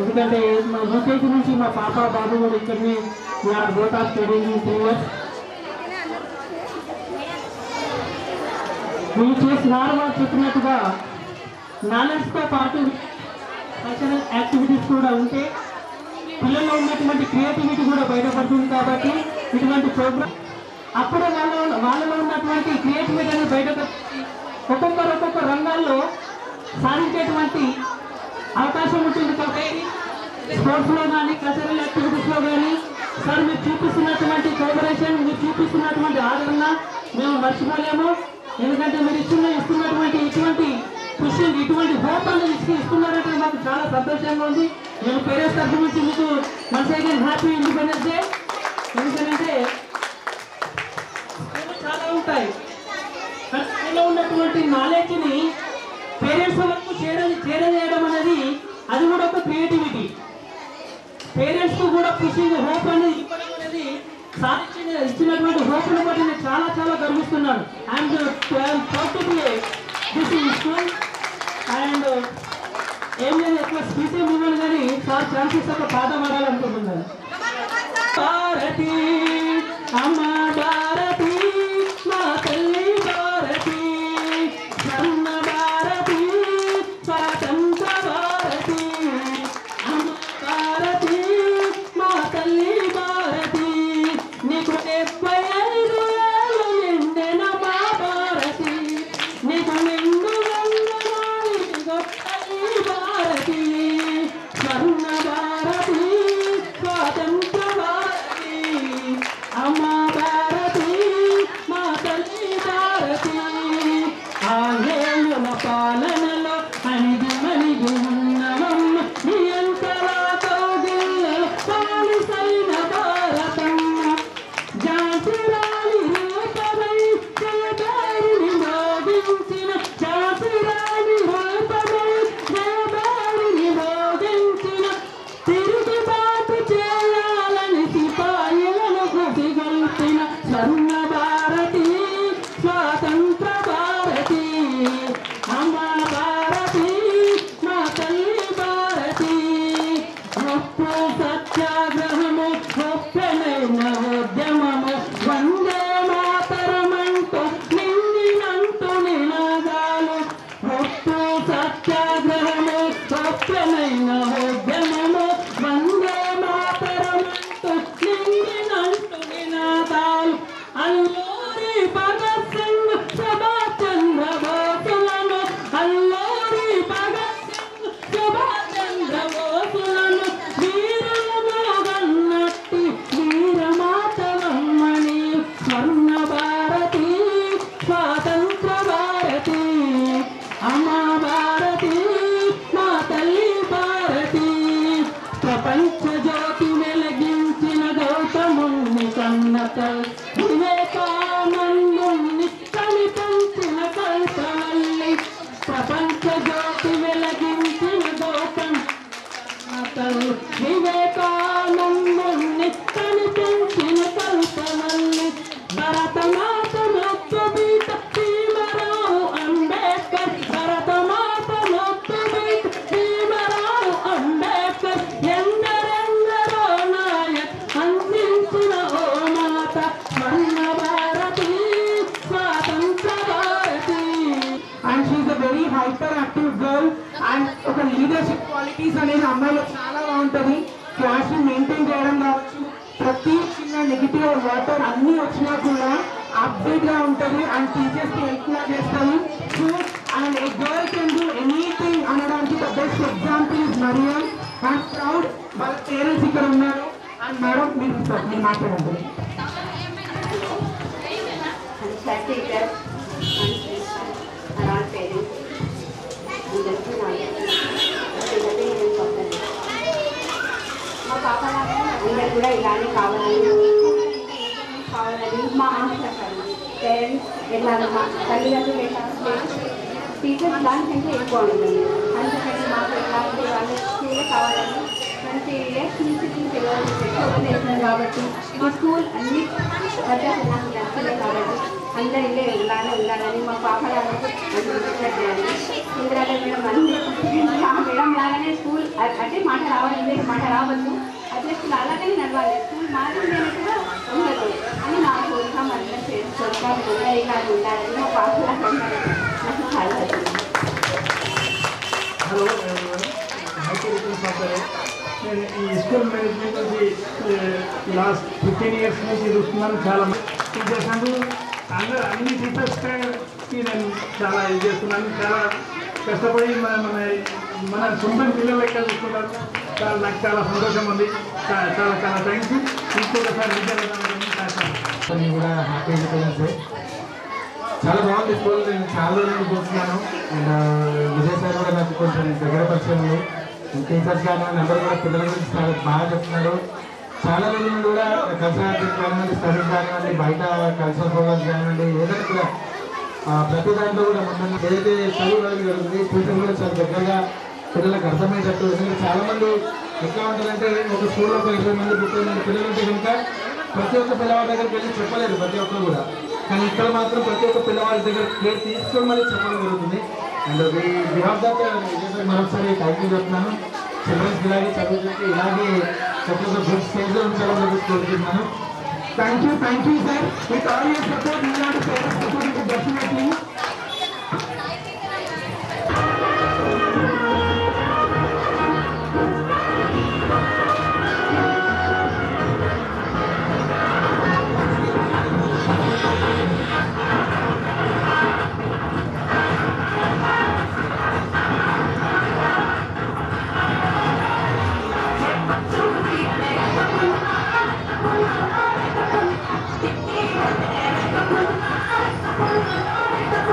ఎందుకంటే మా యూకేజీ నుంచి మా పాప బాబు కూడా ఇక్కడనే బోట్ ఆఫ్ స్టడీయింగ్ 3 years. మీరు చేసిన వాళ్ళు చెప్పినట్టుగా నాలెడ్జ్తో పాటు కల్చరల్ యాక్టివిటీస్ కూడా ఉంటే పిల్లల్లో ఉన్నటువంటి క్రియేటివిటీ కూడా బయటపడుతుంది. కాబట్టి ఇటువంటి ప్రోగ్రామ్ అప్పుడే వాళ్ళలో ఉన్నటువంటి క్రియేటివిటీ అనేది బయటకు ఒక్కొక్క రంగాల్లో సాధించేటువంటి అవకాశం ఉంటుంది. కాబట్టి స్పోర్ట్స్లో కానీ కల్చరల్ యాక్టివిటీస్లో కానీ సార్ మీరు చూపిస్తున్నటువంటి కోఆపరేషన్, మీరు చూపిస్తున్నటువంటి ఆదరణ మేము మర్చిపోలేము. ఎందుకంటే మీరు ఇస్తున్నటువంటి ఇటువంటి పుషింగ్, ఇటువంటి హోప్ అనేది ఇస్తున్నారంటే మాకు చాలా సంతోషంగా ఉంది. మేము పేరెంట్స్ తరఫు నుంచి మీకు once again happy independence day. ఎందుకంటే చాలా ఉంటాయి, స్కూల్లో ఉన్నటువంటి నాలెడ్జ్ని పేరెంట్స్ వరకు చేరజేయడం అనేది అది కూడా ఒక క్రియేటివిటీ. పేరెంట్స్కు కూడా పుషింగ్ హోప్ అనేది ఇవ్వడం అనేది ఇచ్చినటువంటి హోప్ను బట్టి నేను చాలా గర్విస్తున్నాను. And proud to be this school. And ఏం లేదు, ఎక్కువ స్పీచ్ ఏమి ఇవ్వను కానీ సార్ ఛాన్సెస్ ఒక పాట పాడాలనుకుంటున్నాను. భారతి అమ్మ భారతి మా తల్లి భారతి, స్వర్ణ భారతి స్వాతంత్ర భారతి, అమ్మ భారతి మా తల్లి భారతి, నీకు 75 ఏళ్ళు నిండిన మా భారతి, నీకు నిండు తల్లి భారతి, స్వర్ణ భారతి స్వాతంత్ర భారతి, అమ్మ భారతి మా తల్లి భారతి. ఆంగ్లేయుల పాలనలో అణిగి ఉన్నవమ్మ నియంత్రణతో గిల్లలు పాలిసైన భారతమ్మ, జాతిరాలి రూపమై జయబారిని మోగించిన, జాతిరాలి రూపమై జయబారిని మోగించిన, తిరుగుబాటు చేయాలని సిపాయిలను గుసిగొల్పిన, స్వర్ణ భారతి స్వాతంత్ర భారతి, అమ్మ భారతి మా తల్లి భారతి. ఉప్పు సత్యాగ్రహము గొప్పనైన ఉద్యమము, వందే మాతరమంటూ నిన్నంటూ నినాదాలు. ఉప్పు సత్యాగ్రహము గొప్పనైన ఉద్యమము, వందే మాతరమంటూ నిన్నంటూ నినాదాలు. అల్లూరి భగత్ సింగ్ సుభాష్ చంద్ర బోసులను, అల్లూరి భగత్ సింగ్ సుభాష్ చంద్ర బోసులను, వీరులను గన్నట్టి వీరమాతలమ్మని, స్వర్ణ భారతి స్వాతంత్ర భారతి, అమ్మ భారతి మా తల్లి భారతి. ప్రపంచ జ్యోతి వెలిగించిన గౌతముని కన్నతల్, వివేకానందుని కనిపించిన కల్పవల్లి, ప్రపంచ జ్యోతి వెలిగించిన గౌతమ్ వివేకానందుని కనిపించిన కల్పవల్లి, భరతమాత ముద్దుబిడ్డ భీమరావు అంబేద్కర్, భరతమాత ముద్దుబిడ్డ భీమరావు అంబేద్కర్, ఎందరెందరో నాయక్ అందించిన ఓ మాత, స్వర్ణ భారతి స్వాతంత్ర భారతి. And she's a very hyper active girl. And ఒక లీడర్షిప్ క్వాలిటీస్ అనేది అమ్మాయిలో చాలా బాగుంటుంది. క్లాస్ మెయింటైన్ చేయడం కావచ్చు, ప్రతి చిన్న నెగిటివ్ వాటర్ అన్నీ వచ్చినా కూడా అప్డేట్గా ఉంటుంది అండ్ టీచర్స్కి హెల్ప్గా చేస్తాము. So and a girl can do anything అనడానికి the best example is Marian. I'm proud వాళ్ళ పేరెంట్స్ ఇక్కడ ఉన్నారు. అండ్ మేడం మీరు మాట్లాడండి. మా పాప అందరు కూడా ఇలానే కావాలని మా ఆశ పేరెంట్స్ ఎట్లా మా తల్లిదండ్రులు ఎట్లా టీచర్స్ దానికంటే ఎక్కువ ఉంటుంది. అందుకని మాకు ఇలాంటి వాళ్ళకి కావాలని మంచి ఇయర్స్ నుంచి నేను పిల్లలు ఓపెన్ చేసినాను కాబట్టి మా స్కూల్ అన్ని పద్ధతులు నాకు నచ్చలేదు కాబట్టి అందరు ఇల్లే ఇలానే ఉండాలని మా పాప చేయాలి ఇంద్రాల మేడం అన్ని మేడం లాగానే స్కూల్ అంటే మాట రావాలి ఇంగ్లీష్ మాట రావద్దు అదే స్కూల్ అలాగే నడవాలి స్కూల్ మారినట్టుగా ఉండదు అని నా కోరిక మళ్ళీ చేసుకోవాలి ఇలా ఉండాలని మా పాప లాగా నాకు చాలా హలో నేను ఈ స్కూల్ మేనేజ్మెంట్ నుంచి లాస్ట్ 15 ఇయర్స్ నుంచి చూస్తున్నాను. చాలా టీచర్స్ అందరూ అన్ని టీచర్స్కి నేను చాలా ఇది చేస్తున్నాను. చాలా కష్టపడి మన సొంత పిల్లల లెక్క చూసుకుంటాను. చాలా నాకు చాలా సంతోషం ఉంది. చాలా చాలా చాలా థ్యాంక్స్. ఇంకొకసారి విద్యార్థి కూడా హ్యాపీ ఇండిపెండెన్స్ డే. చాలా బాగుంది స్కూల్. నేను చాలా రోజులు చూస్తున్నాను. అండ్ విజయ్ సార్ కూడా నాకు కొంచెం దగ్గర పరిచయం ఉంది. టీచర్స్ కానివ్వండి అందరూ కూడా పిల్లల గురించి చాలా బాగా చెప్తున్నారు. చాలా రోజుల నుండి కూడా కల్చరల్ యాక్టివిటీ కానివ్వండి, స్టడీస్ కానివ్వండి, బయట కల్చరల్ ప్రోగ్రామ్స్ కానివ్వండి, ఏదైనా కూడా ప్రతి దాంట్లో కూడా ముందు ఏదైతే స్టడీ వరకు జరుగుతుంది టీచర్ కూడా చాలా దగ్గరగా పిల్లలకు అర్థమయ్యేటట్టు. ఎందుకంటే చాలామంది ఎట్లా ఉంటారంటే ఒక స్కూల్లో ఒక 20 మంది 30 మంది పిల్లలు ఉంటే కనుక ప్రతి ఒక్క పిల్లవాడి దగ్గరికి వెళ్ళి చెప్పలేరు ప్రతి ఒక్కరు కూడా. కానీ ఇక్కడ మాత్రం ప్రతి ఒక్క పిల్లవాడి దగ్గర కేర్ తీసుకొని మళ్ళీ చెప్పడం జరుగుతుంది. అండ్ మరొకసారి థ్యాంక్ యూ చెప్తున్నాను. చిల్డ్రన్స్ ఇలాగే చదువుతుంటే ఇలాగే చక్కగా గుడ్ స్టేజ్లో ఉంచాలని కోరుకుంటున్నాను. Thank you sir. With all your support ఇలాంటి parents support definitely. Thank you.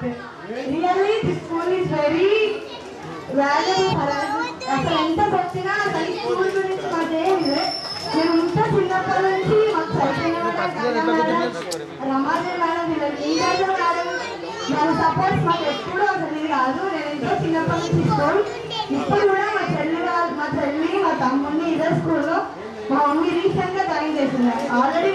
Really this school is very valuable for us. అసలు ఎంత వచ్చినా అసలు ఈ స్కూల్ గురించి మాకేం లేదు. మేము ఇంత చిన్నప్పటి నుంచి మాకు సైకిల్ రమాదేవి మేడం వీళ్ళ మేడం వాళ్ళ సపోర్ట్ మాకు ఎప్పుడూ అసలు ఇది కాదు. నేను ఎంతో చిన్నప్పటి నుంచి స్కూల్ ఇప్పుడు కూడా మా చెల్లి మా తమ్ముడిని ఇదే స్కూల్లో మా మమ్మీ రీసెంట్ గా జాయిన్ చేస్తున్నారు ఆల్రెడీ.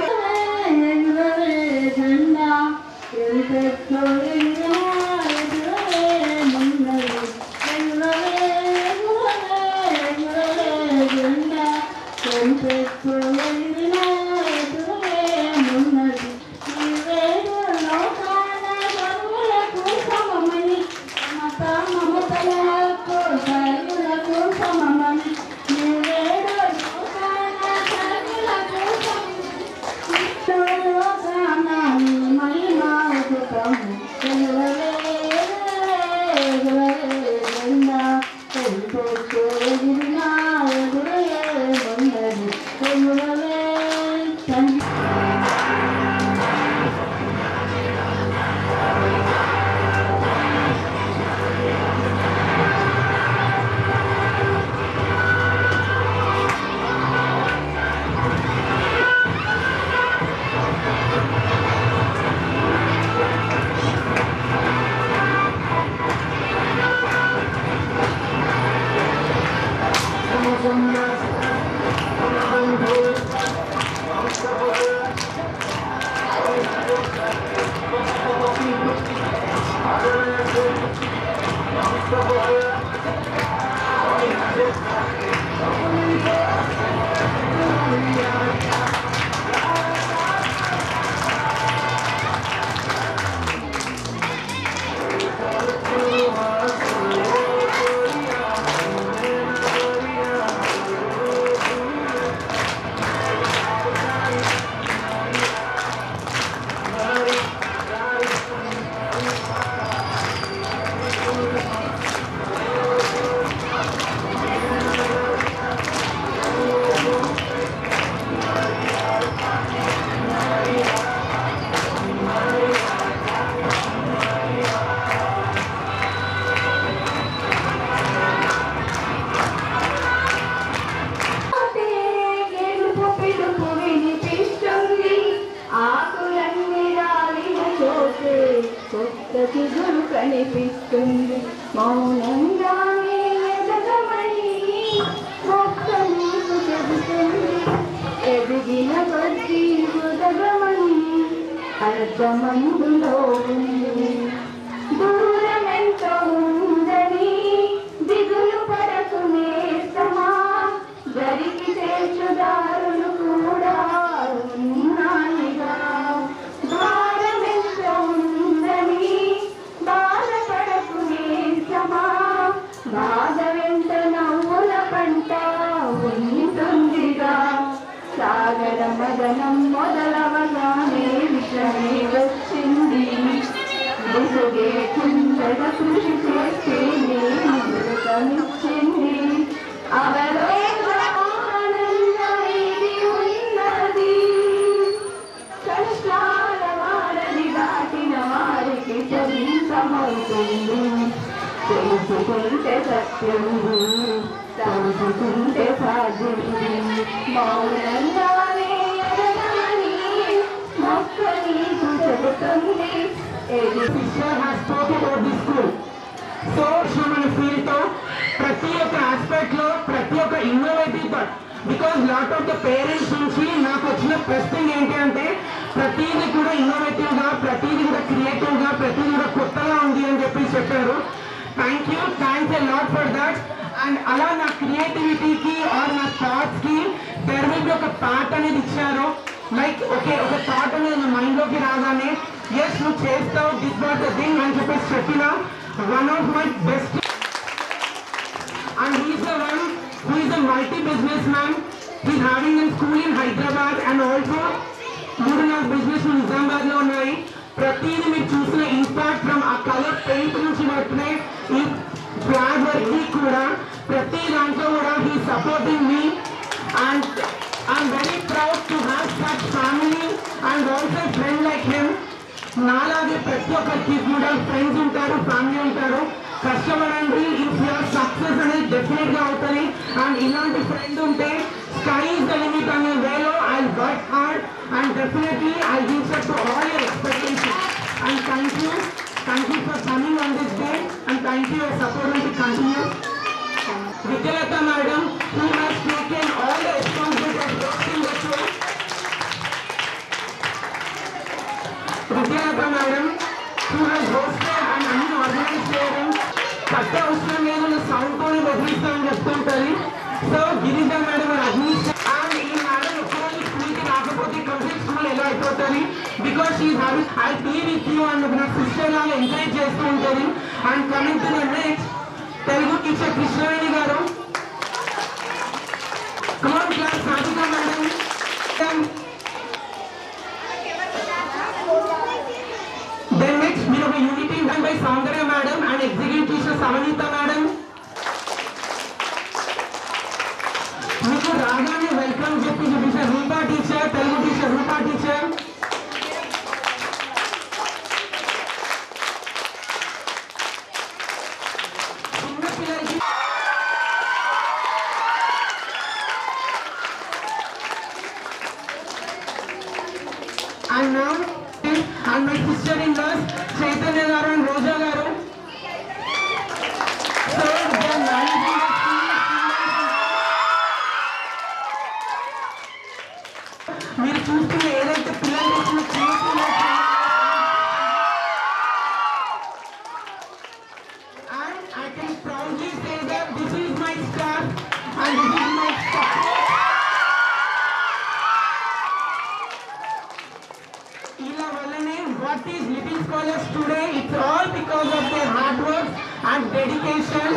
కనిపిస్తుంది మౌనంగానే ఎదగమని మొక్క నీకు చెబుతుంది ఎదిగిన కొద్ది ఎదగమని అర్థమందులో ఉంది దూరమెంతో ఉందని దిగులు పడకు నేస్తమా దరికి చేర్చుదారులు కూడా ఉన్నాయిగా భారమెంతో ఉందని బాధపడకు నేస్తమా బాధ వెంట నవ్వుల పంట ఉంటుందిగా సాగర మదనం మొదలవగానే విషమే వచ్చింది విసుగే కుండగ కృషి చేస్తే నేను మృతమిచ్చింది అవలోకనానందమైది ఉన్నది కష్టాల వారధి దాటిన వారికి సొంతమవుతుంది తెలుసుకుంటే సత్యం తలుచుకుంటే సాధ్యం మౌనంగానే ఎదగమని మొక్క నీకు చెబుతుంది Sister has spoken about this school. So, మన ఫీల్డ్ తో ప్రతి ఒక్క ఆస్పెక్ట్ లో ప్రతి ఒక్క innovative thought because lot of the parents నుంచి నాకు వచ్చిన ప్రశ్న ఏంటి అంటే ప్రతిదీ కూడా ఇన్నోవేటివ్ గా ప్రతిదీ కూడా క్రియేటివ్ గా ప్రతిదీ కూడా కొత్తగా ఉంది అని చెప్పి చెప్పారు. Thanks a lot for that. And అలా నా క్రియేటివిటీకి ఆర్ నా థాట్స్ కి తెర మీద ఒక పాట అనేది ఇచ్చారు. లైక్ ఓకే ఒక థాట్ అనేది నా మైండ్ లోకి రాగానే ఎస్ నువ్వు చేస్తావు దిస్ వాట్ ద థింగ్ అని చెప్పేసి చెప్పిన one of my best and he's the one who is the multi business man. He's having in school in Hyderabad and also 3-4 business Nizamabad లో ఉన్నాయి. ప్రతిదీ మీరు చూసిన ఇంపాక్ట్ ఫ్రమ్ ఆ కలర్ పెయింట్ నుంచి పట్టినే ఈ ఫ్లాగ్ వర్క్ కి కూడా ప్రతి దాంట్లో కూడా he supporting me and I'm very proud to have such family and also friend like him. నాలా అలాగే ప్రతి ఒక్కరికి కూడా ఫ్రెండ్స్ ఉంటారు, ఫ్యామిలీ ఉంటారు. కష్టపడండి, ఇఫ్ యువర్ సక్సెస్ అనేది డెఫినెట్ గా అవుతుంది. అండ్ ఇలాంటి ఫ్రెండ్ ఉంటే స్కై ఇస్ ద లిమిట్ అనే వేలో I work hard and definitely I reach up to all your expectations. And thank you for coming on this day and thank you for support to continue. Vidyalata madam, who has taken all the responsibility of hosting the show. Vidyalata madam, who has hosted and అన్ని ఆర్గనైజ్ చేయడం. కట్టే అవసరం లేదు, సౌండ్ తోనే వదిలిస్తామని చెప్తుంటారు. So Girija madam administration and ఈ మేడం ఎప్పుడైనా స్కూల్కి రాకపోతే కంప్లీట్ స్కూల్ ఎలా అయిపోతుంది. Because she having I be with you and నా సిస్టర్ లాగా ఎంకరేజ్ చేస్తూ ఉంటుంది. And coming to the next Telugu teacher Krishnaveni garu. Come on class Sadhika madam. Then next మీరు ఒక unity done by Soundarya madam and executive teacher Savaneetha madam. మీకు రాగానే వెల్కమ్ చెప్పి చూపించారు Roopa teacher, Telugu teacher Roopa teacher. And now, and my sister-in-laws, Chaitanya garu and Roja garu. So, they are managing the team. మీరు చూస్తున్న ఏదైతే పిల్లలు ఇచ్చిన and I can proudly say that this is my staff and this is my staff. What is Little Scholars today? It's all because of their hard work and dedication,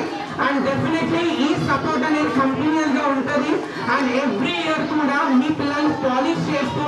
and definitely ఈ సపోర్ట్ అనేది కంటిన్యూస్ గా ఉంటుంది. అండ్ ఎవ్రీ ఇయర్ కూడా మీ పిల్లల్ని పాలిష్ చేస్తూ